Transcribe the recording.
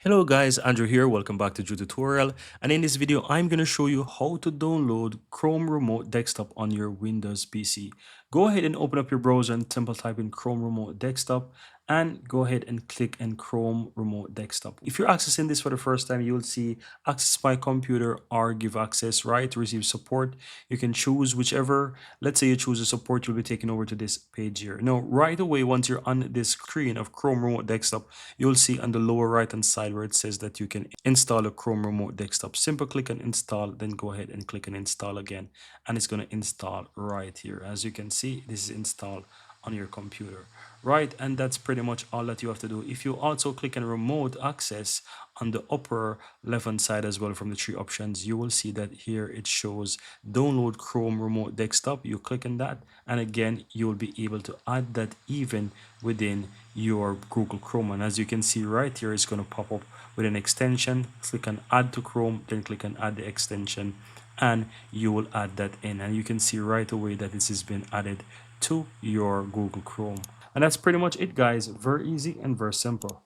Hello guys, Andrew here. Welcome back to Drew Tutorial. And in this video, I'm going to show you how to download Chrome Remote Desktop on your Windows PC. Go ahead and open up your browser and simple type in Chrome Remote Desktop and go ahead and click in Chrome Remote Desktop. If you're accessing this for the first time, you will see access my computer or give access, right, to receive support. You can choose whichever. Let's say you choose a support, you'll be taken over to this page here. Now, right away, once you're on this screen of Chrome Remote Desktop, you'll see on the lower right hand side where it says that you can install a Chrome Remote Desktop. Simple click on install, then go ahead and click on install again, and it's going to install right here. As you can see, this is installed on your computer, right? And that's pretty much all that you have to do. If you also click on remote access on the upper left hand side as well from the three options, you will see that here it shows download Chrome Remote Desktop. You click on that, and again you will be able to add that even within your Google Chrome. And as you can see right here, it's going to pop up with an extension. Click on add to Chrome, then click on add the extension, and you will add that in, and you can see right away that this has been added to your Google Chrome. And that's pretty much it, guys. Very easy and very simple.